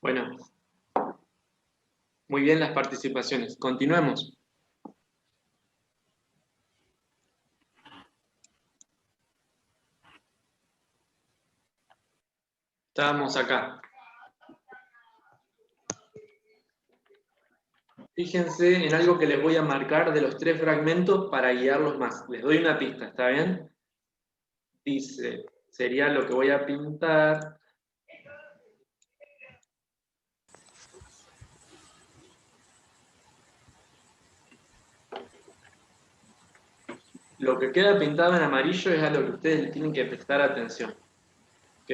Bueno, muy bien las participaciones. Continuemos. Estábamos acá. Fíjense en algo que les voy a marcar de los 3 fragmentos para guiarlos más. Les doy una pista, ¿está bien? Dice, sería lo que voy a pintar. Lo que queda pintado en amarillo es a lo que ustedes le tienen que prestar atención. ¿Ok?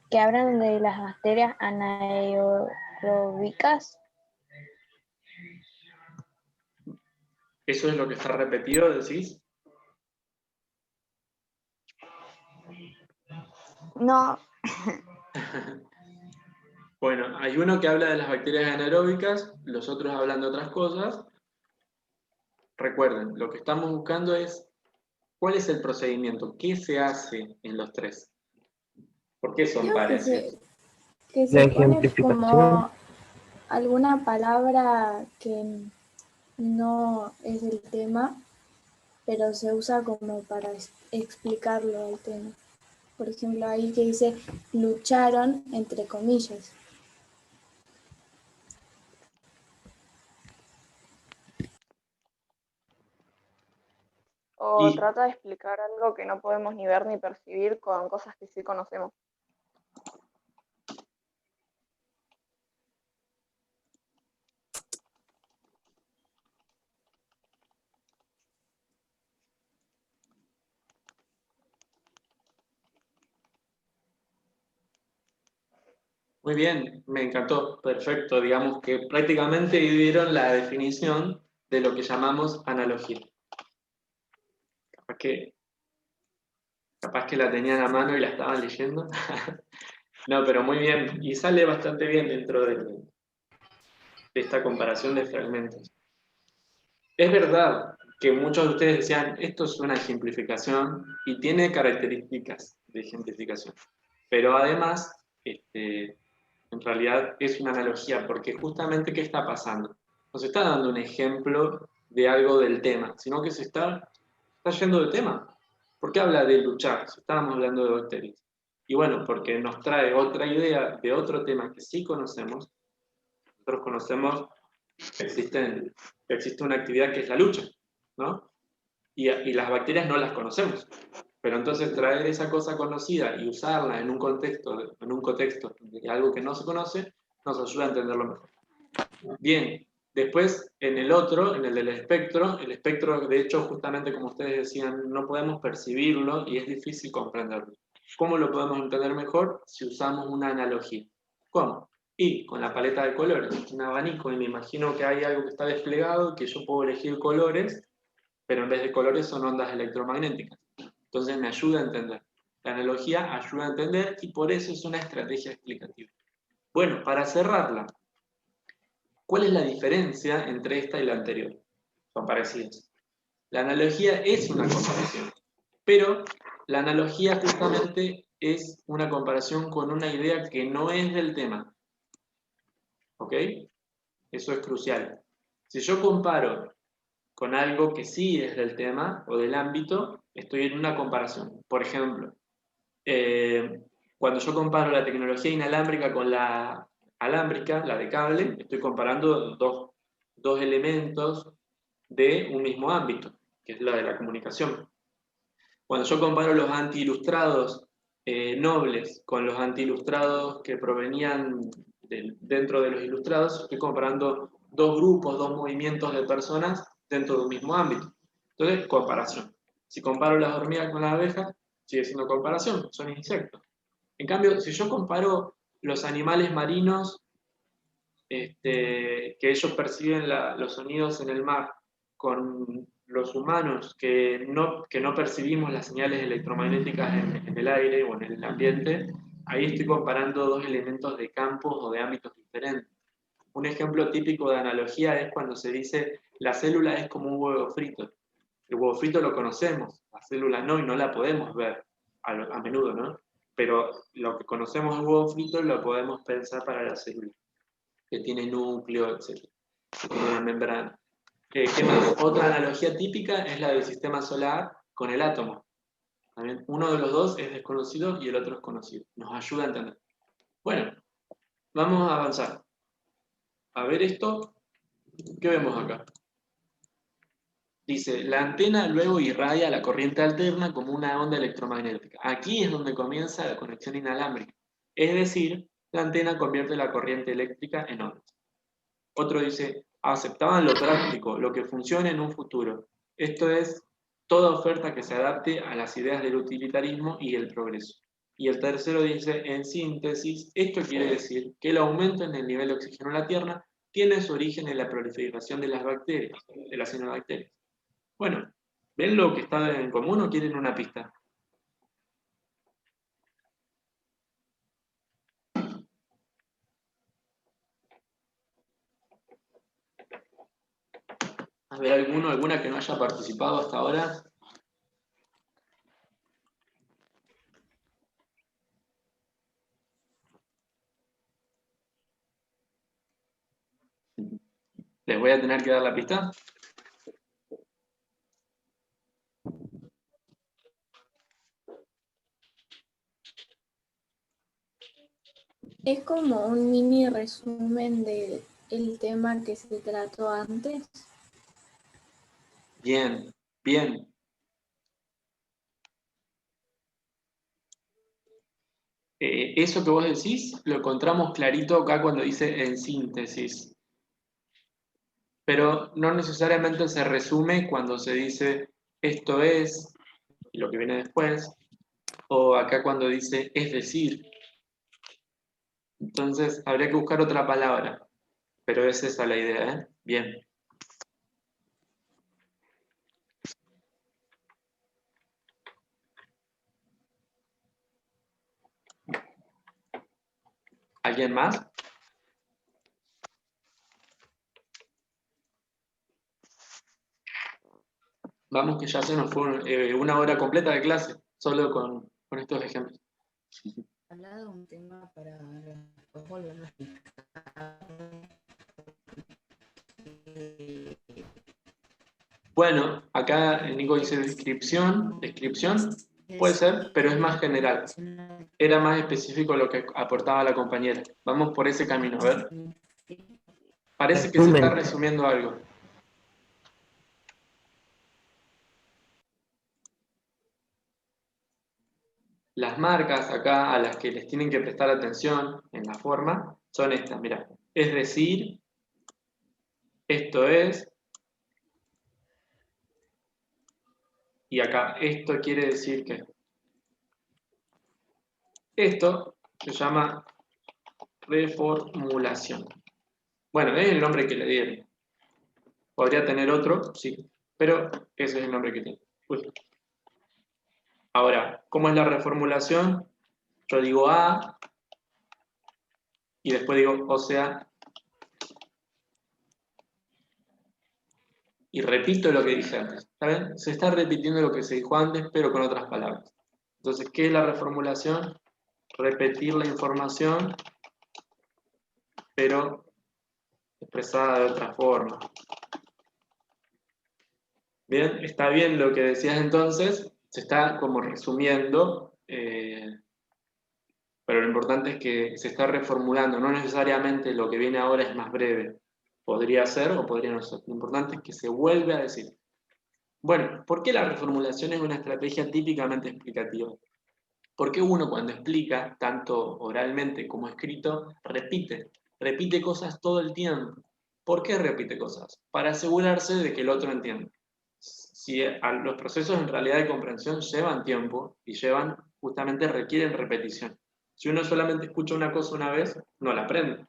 Que hablan de las bacterias anaeróbicas. ¿Eso es lo que está repetido, decís? No. Bueno, hay uno que habla de las bacterias anaeróbicas, los otros hablan de otras cosas. Recuerden, lo que estamos buscando es ¿cuál es el procedimiento? ¿Qué se hace en los 3? ¿Por qué son parecidos? Que se pone como alguna palabra que no es el tema, pero se usa como para explicarlo al tema. Por ejemplo, ahí que dice lucharon, entre comillas. O trata de explicar algo que no podemos ni ver ni percibir con cosas que sí conocemos. Muy bien, me encantó, perfecto. Digamos que prácticamente dieron la definición de lo que llamamos analogía. Capaz que la tenían a mano y la estaban leyendo. No, pero muy bien, y sale bastante bien dentro de esta comparación de fragmentos. Es verdad que muchos de ustedes decían, esto es una ejemplificación y tiene características de ejemplificación, pero además, en realidad es una analogía, porque justamente ¿qué está pasando? No se está dando un ejemplo de algo del tema, sino que se está yendo del tema. ¿Por qué habla de luchar si estábamos hablando de bacterias? Y bueno, porque nos trae otra idea de otro tema que sí conocemos. Nosotros conocemos que existe una actividad que es la lucha, ¿no? Y las bacterias no las conocemos. Pero entonces traer esa cosa conocida y usarla en un contexto de algo que no se conoce, nos ayuda a entenderlo mejor. Bien, después en el otro, en el del espectro, el espectro de hecho justamente como ustedes decían, no podemos percibirlo y es difícil comprenderlo. ¿Cómo lo podemos entender mejor? Si usamos una analogía. ¿Cómo? Y con la paleta de colores, un abanico, y me imagino que hay algo que está desplegado, que yo puedo elegir colores, pero en vez de colores son ondas electromagnéticas. Entonces me ayuda a entender. La analogía ayuda a entender y por eso es una estrategia explicativa. Bueno, para cerrarla, ¿cuál es la diferencia entre esta y la anterior? Son parecidas. La analogía es una comparación, pero la analogía justamente es una comparación con una idea que no es del tema. ¿Ok? Eso es crucial. Si yo comparo con algo que sí es del tema o del ámbito, estoy en una comparación. Por ejemplo, cuando yo comparo la tecnología inalámbrica con la alámbrica, la de cable, estoy comparando dos elementos de un mismo ámbito, que es la de la comunicación. Cuando yo comparo los anti-ilustrados nobles con los anti-ilustrados que provenían dentro de los ilustrados, estoy comparando dos grupos, dos movimientos de personas dentro de un mismo ámbito. Entonces, comparación. Si comparo las hormigas con las abejas, sigue siendo comparación, son insectos. En cambio, si yo comparo los animales marinos, que ellos perciben los sonidos en el mar, con los humanos que no percibimos las señales electromagnéticas en el aire o en el ambiente, ahí estoy comparando dos elementos de campos o de ámbitos diferentes. Un ejemplo típico de analogía es cuando se dice la célula es como un huevo frito. El huevo frito lo conocemos, la célula no, y no la podemos ver a menudo, ¿no? Pero lo que conocemos del huevo frito lo podemos pensar para la célula, que tiene núcleo, etc. Que tiene una membrana. ¿Qué más? Otra analogía típica es la del sistema solar con el átomo. ¿También? Uno de los dos es desconocido y el otro es conocido. Nos ayuda a entender. Bueno, vamos a avanzar. A ver esto, ¿qué vemos acá? Dice, la antena luego irradia la corriente alterna como una onda electromagnética. Aquí es donde comienza la conexión inalámbrica. Es decir, la antena convierte la corriente eléctrica en ondas. Otro dice, aceptaban lo práctico, lo que funcione en un futuro. Esto es, toda oferta que se adapte a las ideas del utilitarismo y el progreso. Y el tercero dice, en síntesis, esto quiere decir que el aumento en el nivel de oxígeno en la Tierra tiene su origen en la proliferación de las bacterias, de las cianobacterias. Bueno, ¿ven lo que está en común o quieren una pista? A ver, alguna que no haya participado hasta ahora. Les voy a tener que dar la pista. Es como un mini resumen del tema que se trató antes. Bien, bien. Eso que vos decís lo encontramos clarito acá cuando dice en síntesis. Pero no necesariamente se resume cuando se dice esto es, y lo que viene después, o acá cuando dice es decir. Entonces habría que buscar otra palabra, pero es esa la idea, ¿eh? Bien. ¿Alguien más? Vamos que ya se nos fue una hora completa de clase, solo con estos ejemplos. Hablado de un tema para después volverlo a explicar. Bueno, acá Nico dice descripción, puede ser, pero es más general. Era más específico lo que aportaba la compañera. Vamos por ese camino, a ver. Parece que se está resumiendo algo. Las marcas acá a las que les tienen que prestar atención en la forma son estas, mira. Es decir, esto es, y acá esto quiere decir que esto se llama reformulación. Bueno, es el nombre que le dieron. Podría tener otro, sí, pero ese es el nombre que tiene. Uy. Ahora, ¿cómo es la reformulación? Yo digo A y después digo o sea y repito lo que dije antes. ¿Está bien? Se está repitiendo lo que se dijo antes, pero con otras palabras. Entonces, ¿qué es la reformulación? Repetir la información, pero expresada de otra forma. Bien, está bien lo que decías entonces, se está como resumiendo, pero lo importante es que se está reformulando, no necesariamente lo que viene ahora es más breve. Podría ser o podría no ser. Lo importante es que se vuelve a decir. Bueno, ¿por qué la reformulación es una estrategia típicamente explicativa? Porque uno cuando explica, tanto oralmente como escrito, repite cosas todo el tiempo. ¿Por qué repite cosas? Para asegurarse de que el otro entienda. Si los procesos en realidad de comprensión llevan tiempo y justamente requieren repetición. Si uno solamente escucha una cosa una vez, no la aprende.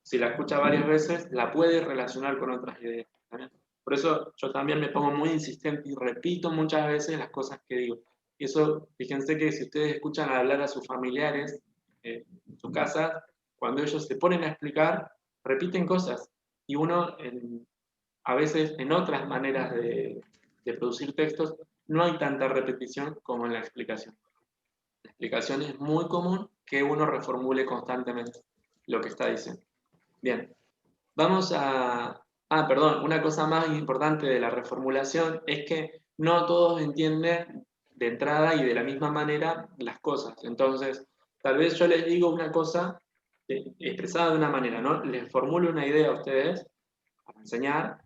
Si la escucha varias veces, la puede relacionar con otras ideas. ¿También? Por eso yo también me pongo muy insistente y repito muchas veces las cosas que digo. Y eso, fíjense que si ustedes escuchan hablar a sus familiares en su casa, cuando ellos se ponen a explicar, repiten cosas. Y uno, a veces en otras maneras de producir textos, no hay tanta repetición como en la explicación. La explicación es muy común que uno reformule constantemente lo que está diciendo. Bien, vamos a... Ah, perdón, una cosa más importante de la reformulación es que no todos entienden de entrada y de la misma manera las cosas. Entonces, tal vez yo les digo una cosa expresada de una manera, ¿no? Les formulo una idea a ustedes para enseñar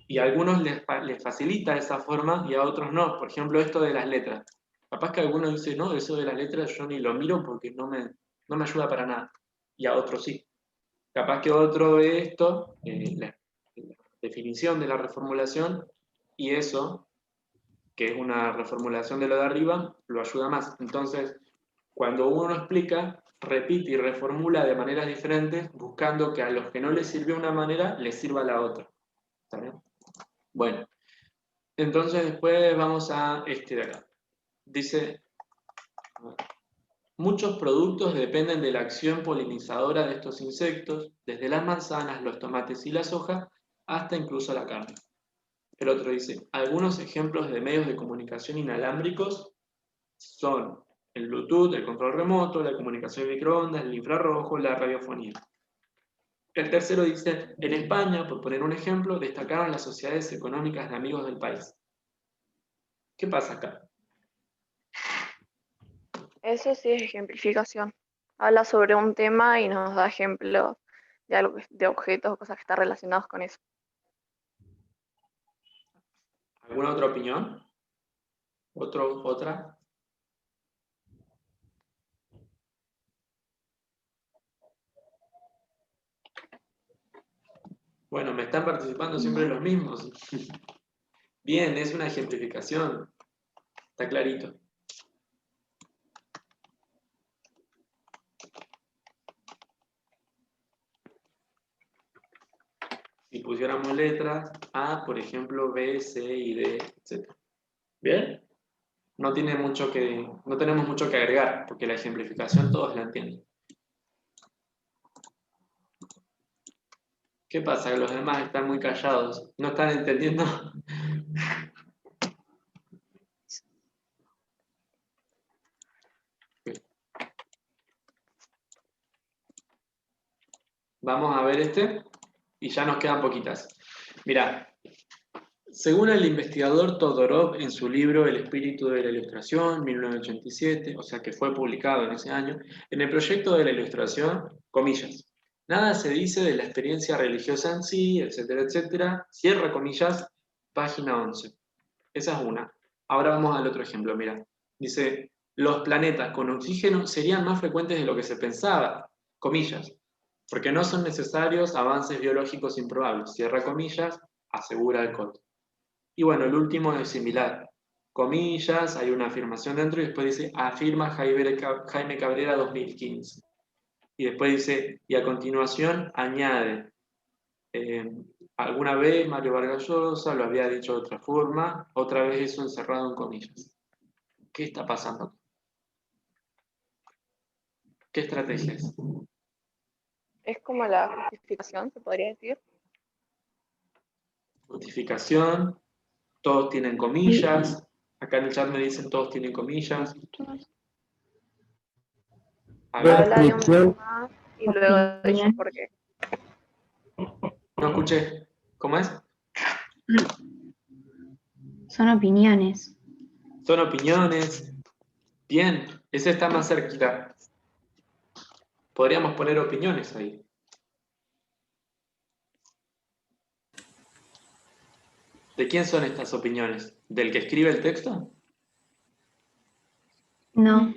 y a algunos les facilita esa forma y a otros no. Por ejemplo, esto de las letras. Capaz que alguno dice, no, eso de las letras yo ni lo miro porque no me ayuda para nada. Y a otros sí. Capaz que otro ve esto, la definición de la reformulación, y eso, que es una reformulación de lo de arriba, lo ayuda más. Entonces, cuando uno explica, repite y reformula de maneras diferentes, buscando que a los que no les sirvió una manera, les sirva la otra. ¿Está bien? Bueno, entonces después vamos a este de acá. Dice, muchos productos dependen de la acción polinizadora de estos insectos, desde las manzanas, los tomates y la soja, hasta incluso la carne. El otro dice, algunos ejemplos de medios de comunicación inalámbricos son el Bluetooth, el control remoto, la comunicación de microondas, el infrarrojo, la radiofonía. El tercero dice, en España, por poner un ejemplo, destacaron las sociedades económicas de amigos del país. ¿Qué pasa acá? Eso sí es ejemplificación. Habla sobre un tema y nos da ejemplos de algo, de objetos o cosas que están relacionados con eso. ¿Alguna otra opinión? ¿Otra? Bueno, me están participando siempre los mismos. Bien, es una ejemplificación. Está clarito. Si pusiéramos letras, A, por ejemplo, B, C y D, etc. ¿Bien? No tenemos mucho que agregar, porque la ejemplificación todos la entienden. ¿Qué pasa? Los demás están muy callados. ¿No están entendiendo? Vamos a ver este y ya nos quedan poquitas. Mirá, según el investigador Todorov en su libro El espíritu de la ilustración, 1987, o sea que fue publicado en ese año, en el proyecto de la ilustración, comillas, nada se dice de la experiencia religiosa en sí, etcétera, etcétera, cierra comillas, página 11. Esa es una. Ahora vamos al otro ejemplo, mira. Dice, los planetas con oxígeno serían más frecuentes de lo que se pensaba, comillas, porque no son necesarios avances biológicos improbables, cierra comillas, asegura el COT. Y bueno, el último es similar. Comillas, hay una afirmación dentro y después dice, afirma Jaime Cabrera 2015. Y después dice, y a continuación añade, alguna vez Mario Vargas Llosa lo había dicho de otra forma, otra vez eso encerrado en comillas. ¿Qué está pasando? ¿Qué estrategia es? Es como la justificación, se podría decir. Justificación, todos tienen comillas, acá en el chat me dicen todos tienen comillas. A ver, Habla de un tema y luego dice por qué. no escuché. ¿Cómo es? Son opiniones. Son opiniones. Bien, ese está más cerquita. Podríamos poner opiniones ahí. ¿De quién son estas opiniones? ¿Del que escribe el texto? No.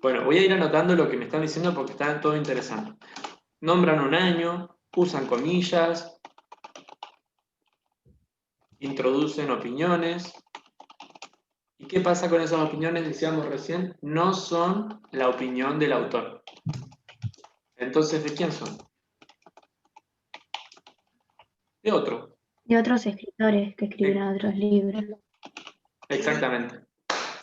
Bueno, voy a ir anotando lo que me están diciendo porque está todo interesante. Nombran un año, usan comillas, introducen opiniones. ¿Y qué pasa con esas opiniones? Decíamos recién, no son la opinión del autor. Entonces, ¿de quién son? De otro. Y otros escritores que escribieron otros libros. Exactamente.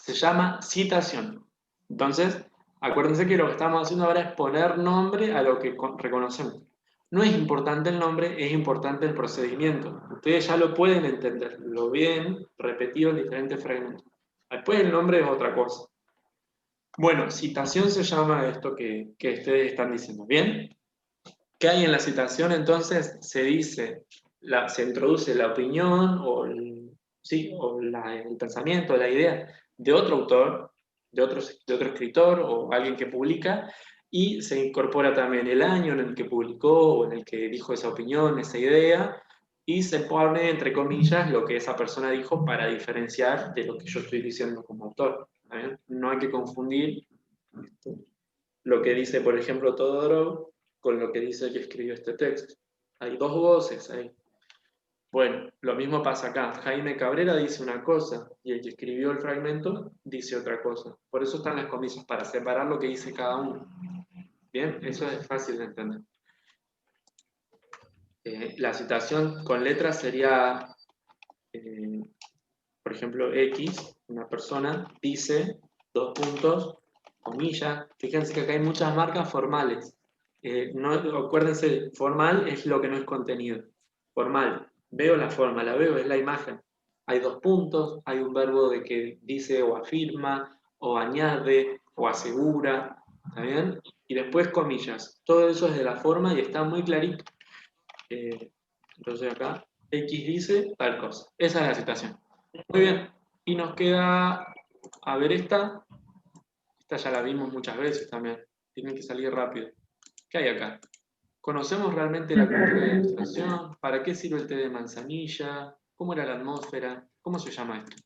Se llama citación. Entonces, acuérdense que lo que estamos haciendo ahora es poner nombre a lo que reconocemos. No es importante el nombre, es importante el procedimiento. Ustedes ya lo pueden entender, lo ven repetido en diferentes fragmentos. Después el nombre es otra cosa. Bueno, citación se llama esto que ustedes están diciendo. ¿Bien? ¿Qué hay en la citación? Entonces se dice, se introduce la opinión o el pensamiento, la idea de otro autor, de otro escritor o alguien que publica, y se incorpora también el año en el que publicó o en el que dijo esa opinión, esa idea, y se pone entre comillas lo que esa persona dijo para diferenciar de lo que yo estoy diciendo como autor. ¿Bien? No hay que confundir lo que dice, por ejemplo, Todorov con lo que dice el que escribió este texto. Hay dos voces ahí. Bueno, lo mismo pasa acá. Jaime Cabrera dice una cosa y el que escribió el fragmento dice otra cosa. Por eso están las comillas, para separar lo que dice cada uno. Bien, eso es fácil de entender. La citación con letras sería, por ejemplo, X, una persona, dice, dos puntos, comillas. Fíjense que acá hay muchas marcas formales. No, acuérdense, formal es lo que no es contenido. Formal, veo la forma, la veo, es la imagen. Hay dos puntos, hay un verbo de que dice o afirma, o añade, o asegura, ¿está bien? Y después comillas. Todo eso es de la forma y está muy clarito. Entonces acá, X dice tal cosa. Esa es la citación. Muy bien. Y nos queda, a ver esta. Esta ya la vimos muchas veces también. Tienen que salir rápido. ¿Qué hay acá? ¿Conocemos realmente la cultura de la ilustración? ¿Para qué sirve el té de manzanilla? ¿Cómo era la atmósfera? ¿Cómo se llama esto?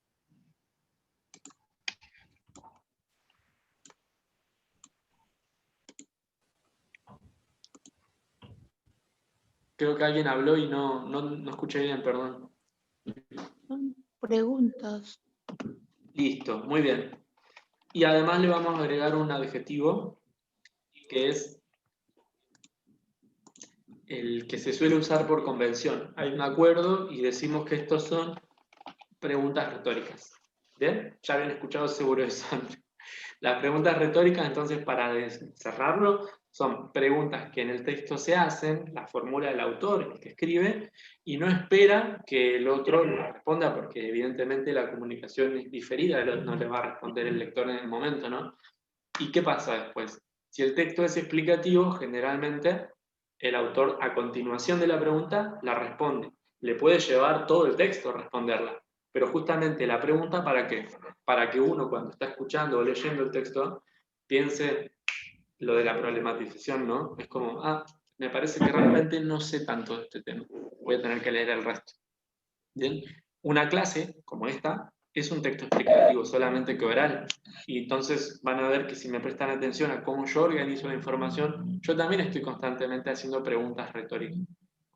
Creo que alguien habló y no escuché bien, perdón. Son preguntas. Listo, muy bien. Y además le vamos a agregar un adjetivo que es el que se suele usar por convención. Hay un acuerdo y decimos que estos son preguntas retóricas. ¿Bien? Ya habían escuchado seguro eso antes. Las preguntas retóricas, entonces, para cerrarlo, son preguntas que en el texto se hacen, la formula el autor, el que escribe, y no espera que el otro le responda, porque evidentemente la comunicación es diferida, no le va a responder el lector en el momento, ¿no? ¿Y qué pasa después? Si el texto es explicativo, generalmente el autor a continuación de la pregunta la responde. Le puede llevar todo el texto a responderla, pero justamente la pregunta, ¿para qué? Para que uno cuando está escuchando o leyendo el texto piense lo de la problematización, ¿no? Es como, me parece que realmente no sé tanto de este tema, voy a tener que leer el resto. ¿Bien? Una clase como esta es un texto explicativo solamente que oral, y entonces van a ver que si me prestan atención a cómo yo organizo la información, yo también estoy constantemente haciendo preguntas retóricas,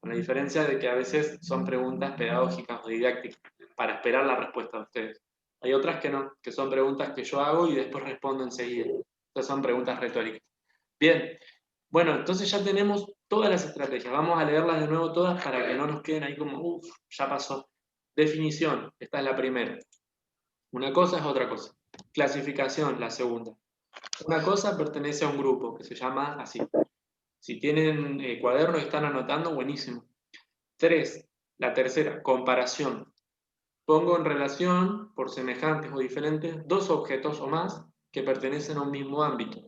con la diferencia de que a veces son preguntas pedagógicas o didácticas, para esperar la respuesta de ustedes. Hay otras que no, que son preguntas que yo hago y después respondo enseguida. Estas son preguntas retóricas. Bien, bueno, entonces ya tenemos todas las estrategias. Vamos a leerlas de nuevo todas para que no nos queden ahí como, ya pasó. Definición, esta es la primera. Una cosa es otra cosa. Clasificación, la segunda. Una cosa pertenece a un grupo que se llama así. Si tienen cuadernos y están anotando, buenísimo. 3. La tercera, comparación. Pongo en relación, por semejantes o diferentes, dos objetos o más que pertenecen a un mismo ámbito.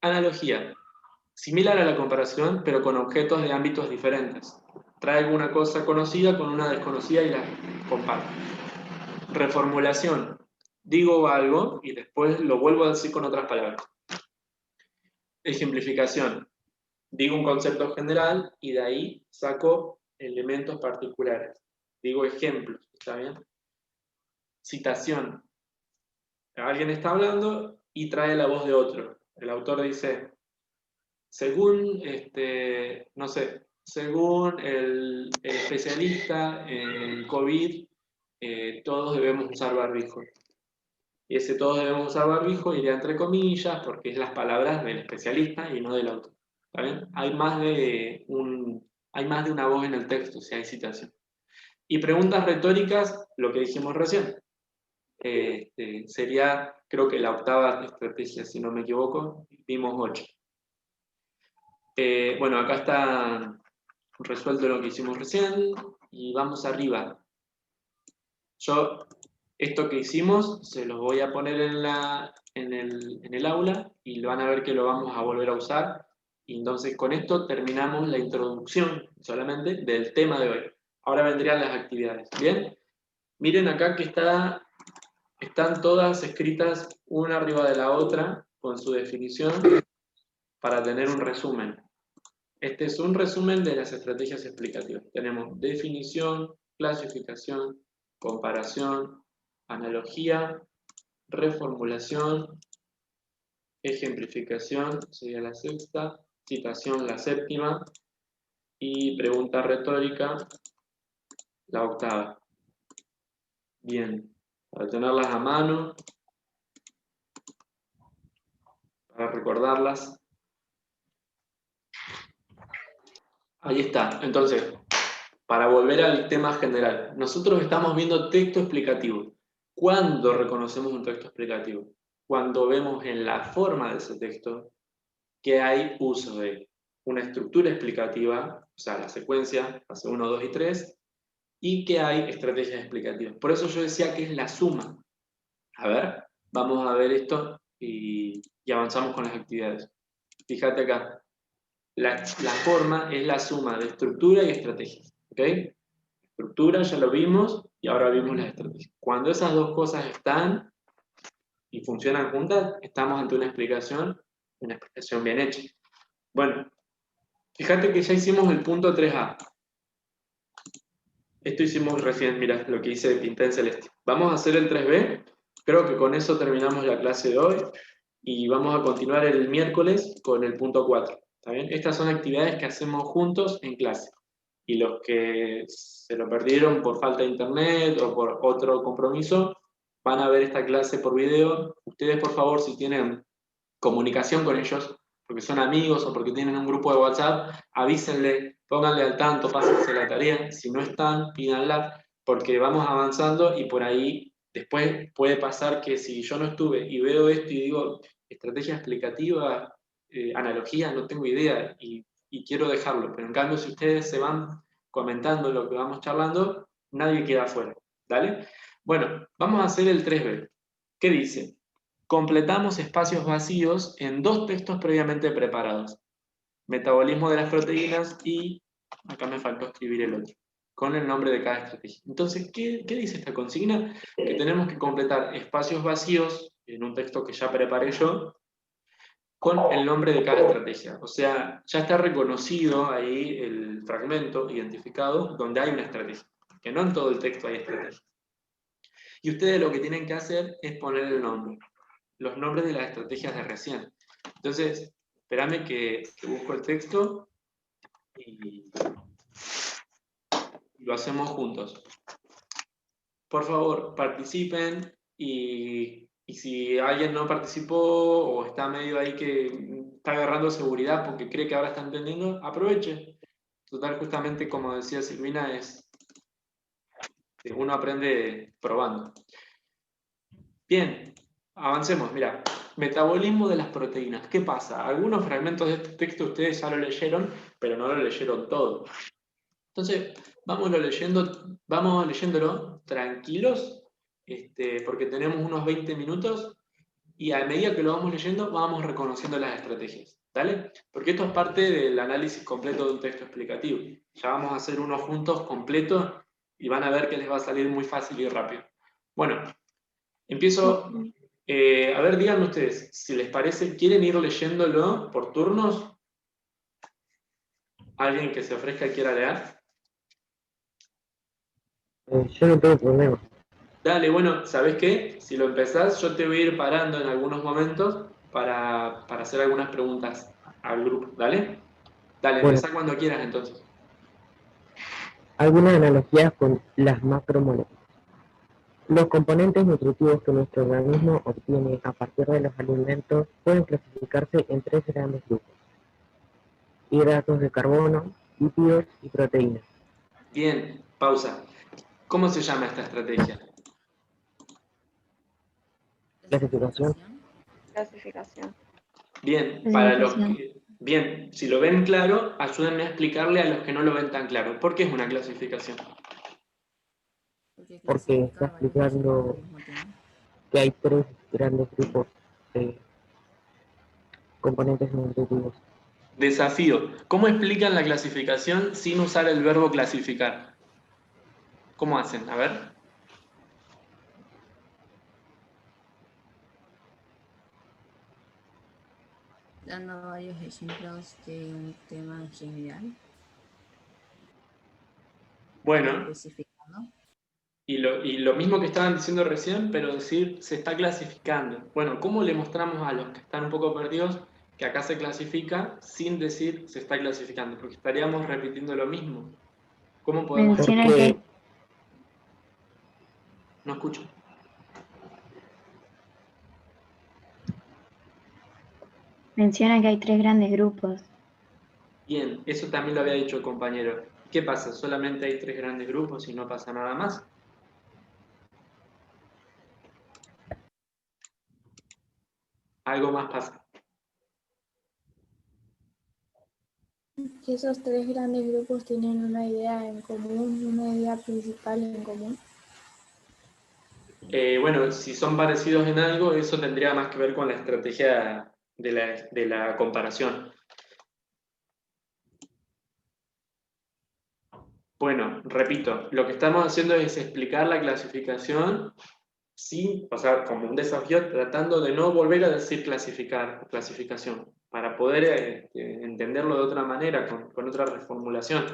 Analogía. Similar a la comparación, pero con objetos de ámbitos diferentes. Traigo una cosa conocida con una desconocida y la comparo. Reformulación. Digo algo y después lo vuelvo a decir con otras palabras. Ejemplificación. Digo un concepto general y de ahí saco elementos particulares. Digo ejemplos, ¿está bien? Citación. Alguien está hablando y trae la voz de otro. El autor dice, según, no sé, según el especialista en COVID, todos debemos usar barbijo. Y ese todos debemos usar barbijo iría entre comillas porque es las palabras del especialista y no del autor. ¿Está bien? Hay más de un Hay más de una voz en el texto, si hay citación. Y preguntas retóricas, lo que dijimos recién. Sería, creo que la octava estrategia, si no me equivoco, vimos 8. Bueno, acá está resuelto lo que hicimos recién, y vamos arriba. Yo, esto que hicimos, se los voy a poner en el aula, y van a ver que lo vamos a volver a usar, y entonces con esto terminamos la introducción solamente del tema de hoy. Ahora vendrían las actividades, ¿bien? Miren acá que están todas escritas una arriba de la otra, con su definición, para tener un resumen. Este es un resumen de las estrategias explicativas. Tenemos definición, clasificación, comparación, analogía, reformulación, ejemplificación, sería la sexta, citación, la séptima, y pregunta retórica, la octava. Bien, para tenerlas a mano, para recordarlas. Ahí está. Entonces, para volver al tema general, nosotros estamos viendo texto explicativo. ¿Cuándo reconocemos un texto explicativo? Cuando vemos en la forma de ese texto que hay uso de una estructura explicativa, o sea, la secuencia, fase 1, 2 y 3, y que hay estrategias explicativas. Por eso yo decía que es la suma. A ver, vamos a ver esto y avanzamos con las actividades. Fíjate acá. La forma es la suma de estructura y estrategias, ¿ok? Estructura ya lo vimos y ahora vimos las estrategias. Cuando esas dos cosas están y funcionan juntas, estamos ante una explicación bien hecha. Bueno, fíjate que ya hicimos el punto 3A. Esto hicimos recién, mira lo que hice de pinta en celeste. Vamos a hacer el 3B. Creo que con eso terminamos la clase de hoy y vamos a continuar el miércoles con el punto 4. ¿Está bien? Estas son actividades que hacemos juntos en clase. Y los que se lo perdieron por falta de internet o por otro compromiso, van a ver esta clase por video. Ustedes, por favor, si tienen comunicación con ellos, porque son amigos o porque tienen un grupo de WhatsApp, avísenle, pónganle al tanto, pásense la tarea. Si no están, pídanla, porque vamos avanzando y por ahí después puede pasar que si yo no estuve y veo esto y digo, estrategia explicativa, analogía, no tengo idea y quiero dejarlo. Pero en cambio, si ustedes se van comentando lo que vamos charlando, nadie queda afuera. ¿Dale? Bueno, vamos a hacer el 3B. ¿Qué dice? Completamos espacios vacíos en dos textos previamente preparados. Metabolismo de las proteínas y, acá me faltó escribir el otro, con el nombre de cada estrategia. Entonces, ¿qué dice esta consigna? Que tenemos que completar espacios vacíos en un texto que ya preparé yo, con el nombre de cada estrategia. O sea, ya está reconocido ahí el fragmento identificado donde hay una estrategia, que no en todo el texto hay estrategia. Y ustedes lo que tienen que hacer es poner el nombre, los nombres de las estrategias de recién. Entonces, espérame que busco el texto y lo hacemos juntos. Por favor, participen y si alguien no participó o está medio ahí que está agarrando seguridad porque cree que ahora está entendiendo, aproveche. Total, justamente como decía Silvina, uno aprende probando. Bien, avancemos. Mira, metabolismo de las proteínas. ¿Qué pasa? Algunos fragmentos de este texto ustedes ya lo leyeron, pero no lo leyeron todo. Entonces, vamos leyéndolo tranquilos, porque tenemos unos 20 minutos y a medida que lo vamos leyendo vamos reconociendo las estrategias, ¿vale? Porque esto es parte del análisis completo de un texto explicativo. Ya vamos a hacer uno juntos completo y van a ver que les va a salir muy fácil y rápido. Bueno, empiezo. A ver, díganme ustedes, si les parece, ¿quieren ir leyéndolo por turnos? ¿Alguien que se ofrezca quiera leer? Yo no tengo problema. Dale, bueno, ¿sabés qué? Si lo empezás, yo te voy a ir parando en algunos momentos para hacer algunas preguntas al grupo, ¿dale? Dale, Bueno. empezá cuando quieras entonces. Algunas analogías con las macromoléculas. Los componentes nutritivos que nuestro organismo obtiene a partir de los alimentos pueden clasificarse en tres grandes grupos: hidratos de carbono, lípidos y proteínas. Bien, pausa. ¿Cómo se llama esta estrategia? Clasificación. Clasificación. Bien, para los Clasificación. que... Bien, si lo ven claro, ayúdenme a explicarle a los que no lo ven tan claro. ¿Por qué es una clasificación? Porque Porque clasifica está varios conceptos explicando al mismo tiempo. que hay 3 grandes grupos de componentes nutritivos. Desafío. ¿Cómo explican la clasificación sin usar el verbo clasificar? ¿Cómo hacen? A ver. Dando varios ejemplos de un tema en general, Bueno, especificando. y lo mismo que estaban diciendo recién, pero decir se está clasificando. Bueno, ¿cómo le mostramos a los que están un poco perdidos que acá se clasifica sin decir se está clasificando? Porque estaríamos repitiendo lo mismo. ¿Cómo podemos...? Menciona que hay, Porque No escucho. menciona que hay 3 grandes grupos. Bien, eso también lo había dicho el compañero. ¿Qué pasa? ¿Solamente hay 3 grandes grupos y no pasa nada más? Algo más pasa. Que esos 3 grandes grupos tienen una idea en común, una idea principal en común. Bueno, si son parecidos en algo, eso tendría más que ver con la estrategia de la comparación. Bueno, repito, lo que estamos haciendo es explicar la clasificación sin, o sea, como un desafío, tratando de no volver a decir clasificar o clasificación, para poder entenderlo de otra manera, con otra reformulación.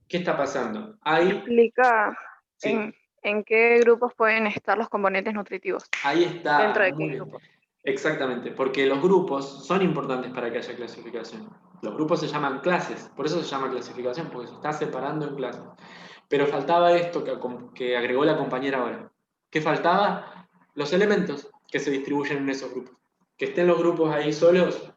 ¿Qué está pasando? Explica Sí, en qué grupos pueden estar los componentes nutritivos. ahí está, ¿Dentro de muy qué bien. grupos? Exactamente, porque los grupos son importantes para que haya clasificación. Los grupos se llaman clases, por eso se llama clasificación, porque se está separando en clases. Pero faltaba esto que agregó la compañera ahora. ¿Qué faltaba? Los elementos que se distribuyen en esos grupos. Que estén los grupos ahí solos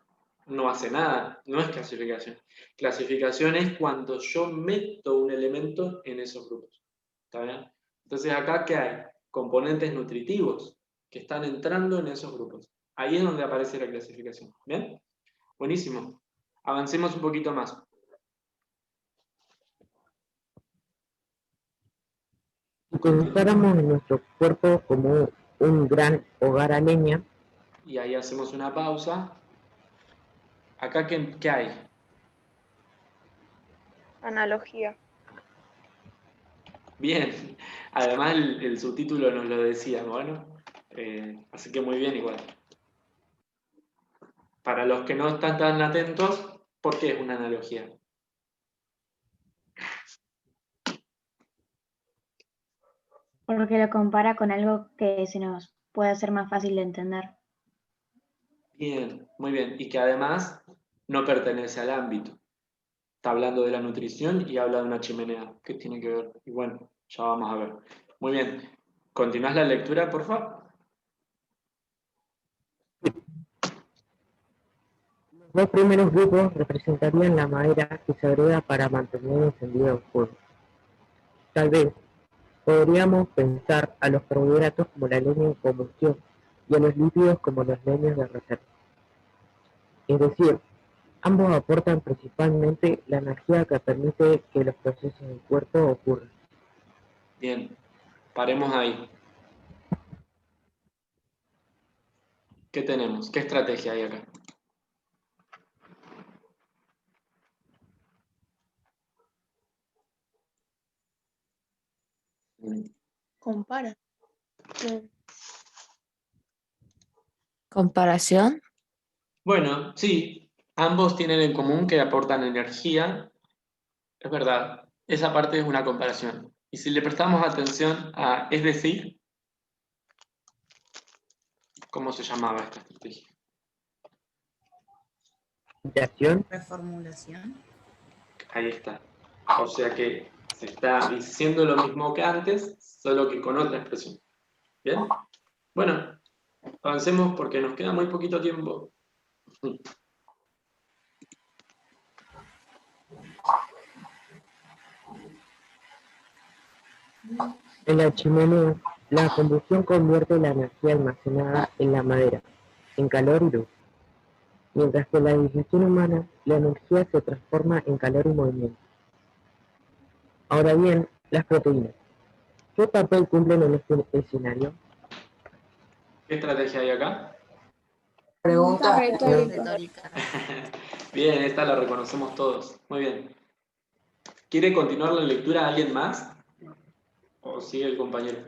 no hace nada, no es clasificación. Clasificación es cuando yo meto un elemento en esos grupos. ¿Está bien? Entonces acá, ¿qué hay? Componentes nutritivos que están entrando en esos grupos. Ahí es donde aparece la clasificación. ¿Bien? Buenísimo. Avancemos un poquito más. si pensáramos en nuestro cuerpo como un gran hogar a leña, Y ahí hacemos una pausa. Acá, ¿qué hay? Analogía. Bien. Además, el subtítulo nos lo decía, bueno. Así que muy bien igual. Para los que no están tan atentos, ¿por qué es una analogía? Porque lo compara con algo que se nos puede hacer más fácil de entender. Bien, muy bien. Y que además no pertenece al ámbito. Está hablando de la nutrición y habla de una chimenea. ¿Qué tiene que ver? Y bueno, ya vamos a ver. Muy bien. ¿Continúas la lectura, por favor? los 2 primeros grupos representarían la madera que se agrega para mantener encendido el fuego. Tal vez podríamos pensar a los carbohidratos como la leña en combustión y a los lípidos como los leños de reserva. Es decir, ambos aportan principalmente la energía que permite que los procesos del cuerpo ocurran. Bien. Paremos ahí. ¿Qué tenemos? ¿Qué estrategia hay acá? Compara. Comparación. Bueno, sí, ambos tienen en común que aportan energía, es verdad, esa parte es una comparación. Y si le prestamos atención a, es decir, ¿cómo se llamaba esta estrategia? Interacción. Reformulación. Ahí está. O sea que se está diciendo lo mismo que antes, solo que con otra expresión. ¿Bien? Bueno, avancemos porque nos queda muy poquito tiempo. En la chimenea, la combustión convierte la energía almacenada en la madera en calor y luz, mientras que en la digestión humana, la energía se transforma en calor y movimiento. Ahora bien, las proteínas. ¿Qué papel cumplen en este escenario? ¿Qué estrategia hay acá? Pregunta Retórica. retórica. Bien, esta la reconocemos todos. Muy bien. ¿Quiere continuar la lectura alguien más? ¿O sigue el compañero?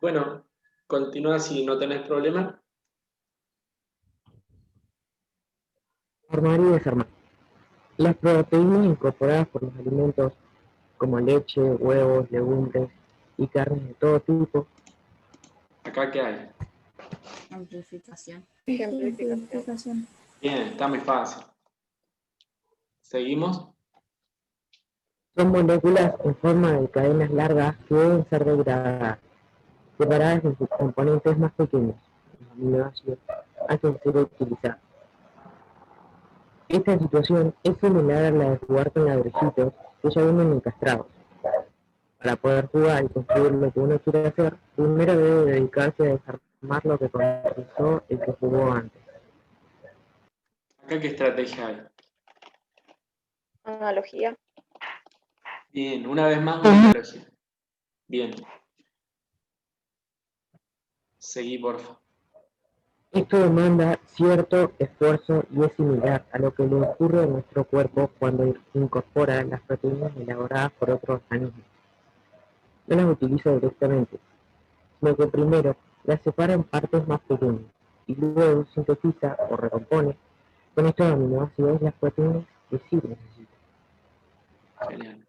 Bueno, continúa si no tenés problema. Armar y desarmar. Las proteínas incorporadas por los alimentos como leche, huevos, legumbres y carnes de todo tipo. ¿Acá qué hay? Amplificación. Ejemplificación. Bien, está muy fácil. ¿Seguimos? Son moléculas en forma de cadenas largas que deben ser degradadas, separadas en sus componentes más pequeños, los aminoácidos, antes de ser utilizadas. Esta situación es similar a la de jugar con ladrillitos que ya vienen encastrados. Para poder jugar y construir lo que uno quiere hacer, primero debe dedicarse a desarmar lo que comenzó el que jugó antes. ¿Acá qué estrategia hay? Analogía. Bien, una vez más una analogía. Bien. Seguí, porfa. Esto demanda cierto esfuerzo y es similar a lo que le ocurre a nuestro cuerpo cuando incorpora las proteínas elaboradas por otros organismos. No las utiliza directamente, sino que primero las separa en partes más pequeñas y luego sintetiza o recompone con estos aminoácidos las proteínas que sí necesita. Genial.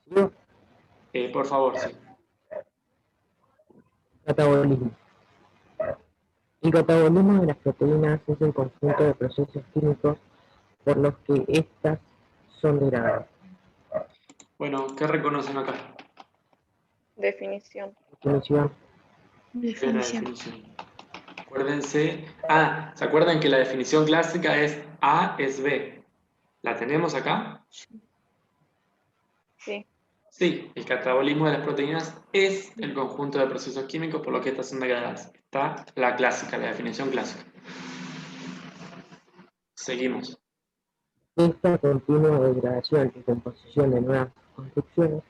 ¿Sigo? Por favor, sí. Catabolismo. El catabolismo de las proteínas es el conjunto de procesos químicos por los que éstas son degradadas. Bueno, ¿qué reconocen acá? Definición. Definición. Hay una definición. Acuérdense. Ah, ¿se acuerdan que la definición clásica es A es B? ¿La tenemos acá? Sí. Sí, el catabolismo de las proteínas es el conjunto de procesos químicos por los que estas son degradadas. Está la clásica, la definición clásica. Seguimos. Esta continua degradación y composición de nuevas construcciones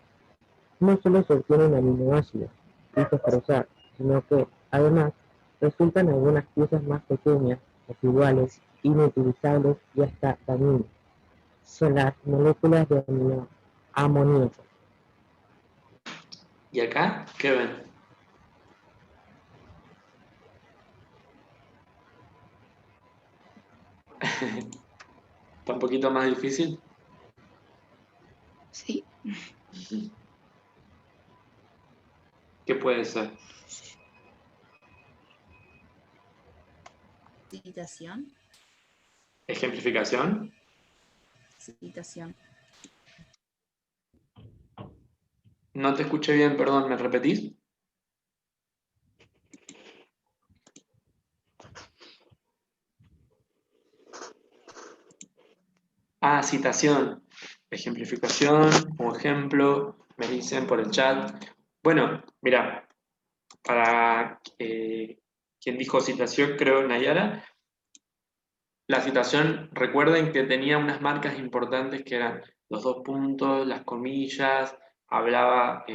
no solo se obtienen aminoácidos listos para usar, sino que, además, resultan algunas piezas más pequeñas, residuales, inutilizables y hasta dañinas. Son las moléculas de amoníaco. ¿Y acá qué ven? ¿Está un poquito más difícil? Sí. ¿Qué puede ser? Citación. ¿Ejemplificación? Citación. No te escuché bien, perdón, ¿me repetís? Ah, citación. Ejemplificación, como ejemplo, me dicen por el chat. Bueno, mira, para quien dijo citación, creo Nayara, la citación, recuerden que tenía unas marcas importantes que eran los dos puntos, las comillas, hablaba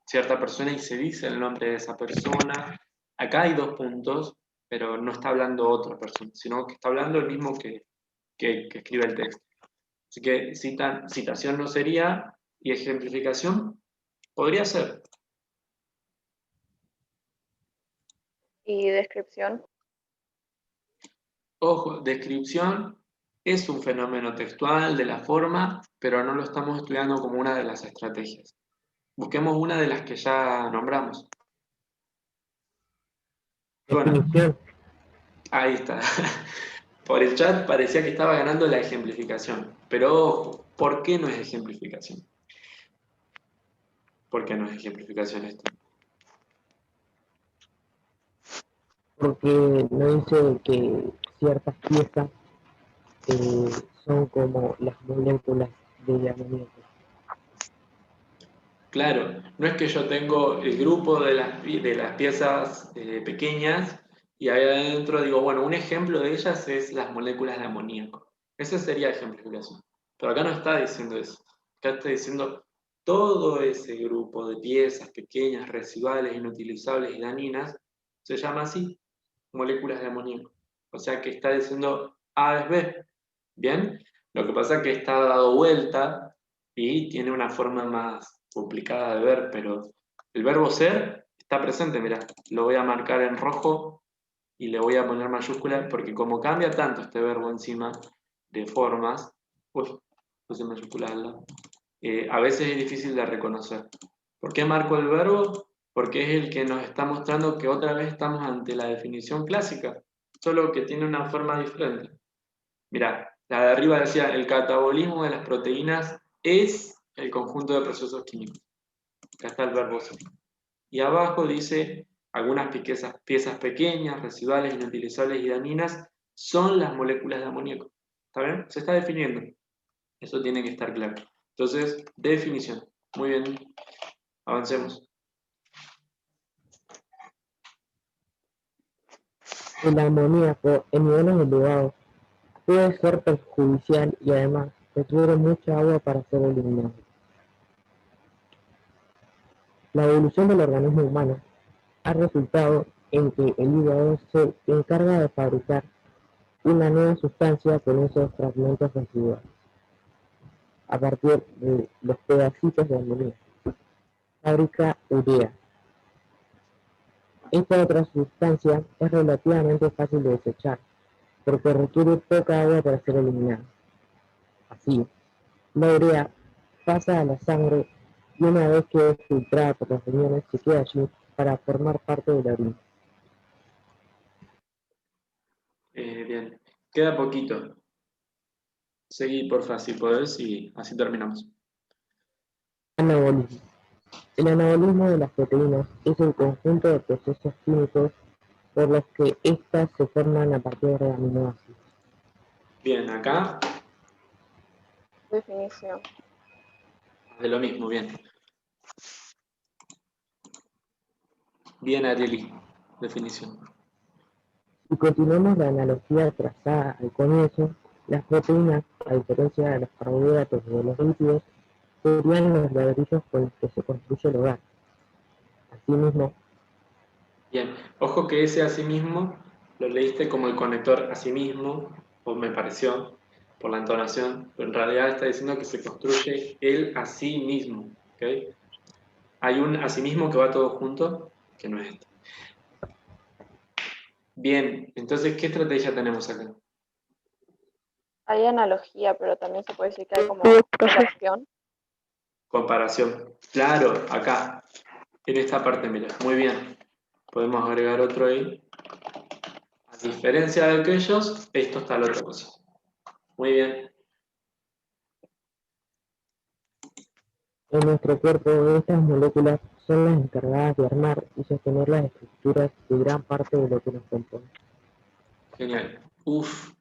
cierta persona y se dice el nombre de esa persona. Acá hay dos puntos, pero no está hablando otra persona, sino que está hablando el mismo que escribe el texto. Así que citación no sería, y ejemplificación podría ser. Y descripción. Ojo, descripción es un fenómeno textual de la forma, pero no lo estamos estudiando como una de las estrategias. Busquemos una de las que ya nombramos. Bueno, Definición. ahí está. Por el chat parecía que estaba ganando la ejemplificación, pero ojo, ¿por qué no es ejemplificación? ¿Por qué no es ejemplificación esto? porque no dice que ciertas piezas son como las moléculas de amoníaco. Claro, no es que yo tengo el grupo de las piezas pequeñas y ahí adentro digo, bueno, un ejemplo de ellas es las moléculas de amoníaco. Ese sería ejemplificación. Pero acá no está diciendo eso. Acá está diciendo todo ese grupo de piezas pequeñas, residuales, inutilizables y dañinas, se llama así, moléculas de amoníaco. O sea que está diciendo A es B. ¿Bien? Lo que pasa es que está dado vuelta y tiene una forma más complicada de ver, pero el verbo ser está presente, mirá, lo voy a marcar en rojo y le voy a poner mayúscula porque como cambia tanto este verbo encima de formas, puse mayúscula al lado, a veces es difícil de reconocer. ¿Por qué marco el verbo? Porque es el que nos está mostrando que otra vez estamos ante la definición clásica, solo que tiene una forma diferente. Mirá, la de arriba decía, el catabolismo de las proteínas es el conjunto de procesos químicos. Acá está el verbo ser. Y abajo dice, algunas piezas pequeñas, residuales, inutilizables y dañinas son las moléculas de amoníaco. ¿Está bien? Se está definiendo. Eso tiene que estar claro. Entonces, definición. Muy bien. Avancemos. El amoníaco en niveles elevados puede ser perjudicial y además requiere mucha agua para ser eliminado. La evolución del organismo humano ha resultado en que el hígado se encarga de fabricar una nueva sustancia con esos fragmentos residuales, a partir de los pedacitos de amoníaco. Fabrica urea. Esta otra sustancia es relativamente fácil de desechar, porque requiere poca agua para ser eliminada. Así, la urea pasa a la sangre y una vez que es filtrada por los riñones se queda allí para formar parte de la orina. Bien. Queda poquito. Seguí, porfa, si podés, y así terminamos. Anabolismo. El anabolismo de las proteínas es el conjunto de procesos químicos por los que éstas se forman a partir de aminoácidos. Bien, acá, Definición. de lo mismo, bien. Bien, Arieli. Definición. Si continuamos la analogía trazada al comienzo, las proteínas, a diferencia de los carbohidratos y de los lípidos, serían los ladrillos con los que se construye el hogar. Asimismo, Bien, ojo que ese asimismo lo leíste como el conector asimismo, o me pareció, por la entonación, pero en realidad está diciendo que se construye el a sí mismo. ¿Okay? Hay un asimismo que va todo junto, que no es este. Bien, entonces, ¿qué estrategia tenemos acá? Hay analogía, pero también se puede decir que hay como comparación. Comparación. Claro, acá, en esta parte, mira, muy bien. Podemos agregar otro ahí. A diferencia de aquellos, esto está la otra cosa. Muy bien. en nuestro cuerpo estas moléculas son las encargadas de armar y sostener las estructuras de gran parte de lo que nos compone. Genial. Uf,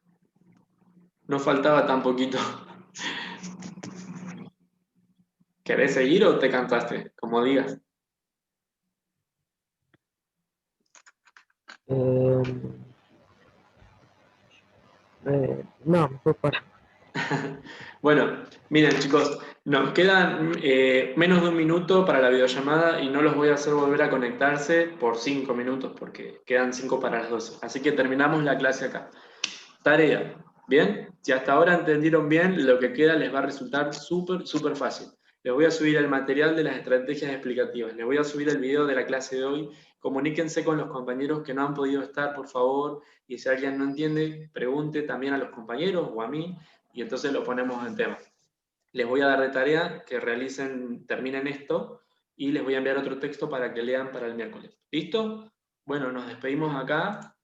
no faltaba tan poquito. ¿Querés seguir o te cansaste? Como digas. No, fue para. Bueno, miren chicos, nos quedan menos de un minuto para la videollamada y no los voy a hacer volver a conectarse por 5 minutos porque quedan 5 para las 12. Así que terminamos la clase acá. Tarea, ¿bien? Si hasta ahora entendieron bien, lo que queda les va a resultar súper fácil. Les voy a subir el material de las estrategias explicativas, les voy a subir el video de la clase de hoy. Comuníquense con los compañeros que no han podido estar, por favor, y si alguien no entiende, pregunte también a los compañeros o a mí, y entonces lo ponemos en tema. Les voy a dar de tarea que terminen esto, y les voy a enviar otro texto para que lean para el miércoles. ¿Listo? Bueno, nos despedimos acá.